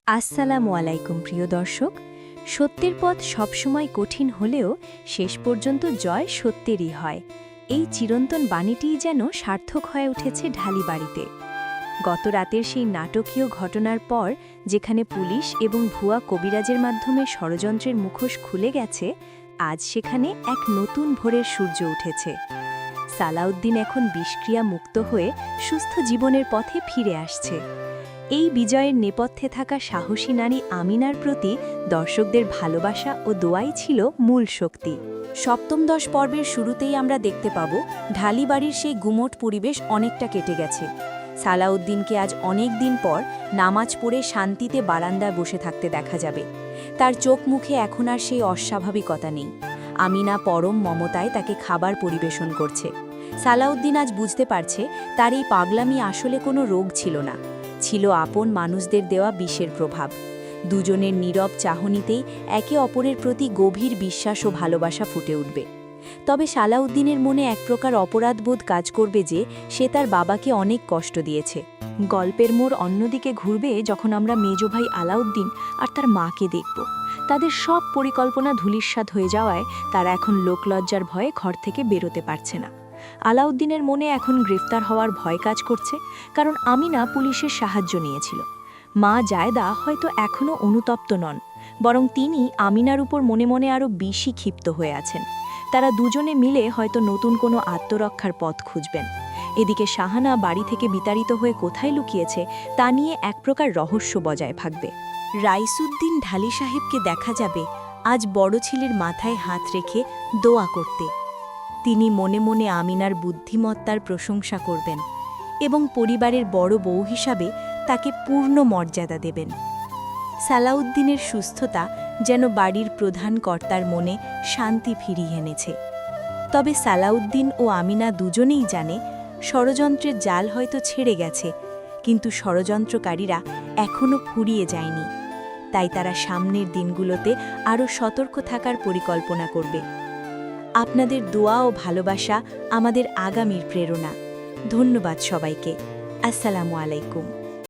আসসালামু আলাইকুম প্রিয় দর্শক। সত্যের পথ সবসময় কঠিন হলেও শেষ পর্যন্ত জয় সত্যেরই হয়। এই চিরন্তন বাণীটিই যেন সার্থক হয়ে উঠেছে ঢালিবাড়িতে। গত রাতের সেই নাটকীয় ঘটনার পর যেখানে পুলিশ এবং ভুয়া কবিরাজের মাধ্যমে ষড়যন্ত্রের মুখোশ খুলে গেছে, আজ সেখানে এক নতুন ভোরের সূর্য উঠেছে। সালাউদ্দিন এখন বিষক্রিয়া মুক্ত হয়ে সুস্থ জীবনের পথে ফিরে আসছে। এই বিজয়ের নেপথ্যে থাকা সাহসী নারী আমিনার প্রতি দর্শকদের ভালোবাসা ও দোয়াই ছিল মূল শক্তি। সপ্তম 10 পর্বের শুরুতেই আমরা দেখতে পাব ঢালিবাড়ির সেই গুমোট পরিবেশ অনেকটা কেটে গেছে। সালাউদ্দিনকে আজ অনেক দিন পর নামাজ পড়ে শান্তিতে বারান্দায় বসে থাকতে দেখা যাবে। তার চোখ মুখে এখন আর সেই অস্বাভাবিকতা নেই। আমিনা পরম মমতায় তাকে খাবার পরিবেশন করছে। সালাউদ্দিন আজ বুঝতে পারছে তার এই পাগলামি আসলে কোনো রোগ ছিল না, ছিল আপন মানুষদের দেওয়া বিষের প্রভাব। দুজনের নীরব চাহনিতেই একে অপরের প্রতি গভীর বিশ্বাস ও ভালোবাসা ফুটে উঠবে। তবে সালাউদ্দিনের মনে এক প্রকার অপরাধবোধ কাজ করবে যে সে তার বাবাকে অনেক কষ্ট দিয়েছে। গল্পের মোড় অন্যদিকে ঘুরবে যখন আমরা মেজ ভাই আলাউদ্দিন আর তার মাকে দেখব। তাদের সব পরিকল্পনা ধূলিসাৎ হয়ে যাওয়ায় তারা এখন লোকলজ্জার ভয়ে ঘর থেকে বেরোতে পারছে না। আলাউদ্দিনের মনে এখন গ্রেফতার হওয়ার ভয় কাজ করছে, কারণ আমিনা পুলিশের সাহায্য নিয়েছিল। মা জায়দা হয়তো এখনও অনুতপ্ত নন, বরং তিনি আমিনার উপর মনে মনে আরও বেশি ক্ষিপ্ত হয়ে আছেন। তারা দুজনে মিলে হয়তো নতুন কোনো আত্মরক্ষার পথ খুঁজবেন। এদিকে শাহানা বাড়ি থেকে বিতাড়িত হয়ে কোথায় লুকিয়েছে তা নিয়ে এক প্রকার রহস্য বজায় থাকবে। রাইসুদ্দিন ঢালি সাহেবকে দেখা যাবে আজ বড় ছেলের মাথায় হাত রেখে দোয়া করতে। তিনি মনে মনে আমিনার বুদ্ধিমত্তার প্রশংসা করবেন এবং পরিবারের বড় বউ হিসাবে তাকে পূর্ণ মর্যাদা দেবেন। সালাউদ্দিনের সুস্থতা যেন বাড়ির প্রধান কর্তার মনে শান্তি ফিরিয়ে এনেছে। তবে সালাউদ্দিন ও আমিনা দুজনেই জানে ষড়যন্ত্রের জাল হয়তো ছেড়ে গেছে, কিন্তু ষড়যন্ত্রকারীরা এখনও ফুরিয়ে যায়নি। তাই তারা সামনের দিনগুলোতে আরও সতর্ক থাকার পরিকল্পনা করবে। আপনাদের দোয়া ও ভালোবাসা আমাদের আগামীর প্রেরণা। ধন্যবাদ সবাইকে। আসসালামু আলাইকুম।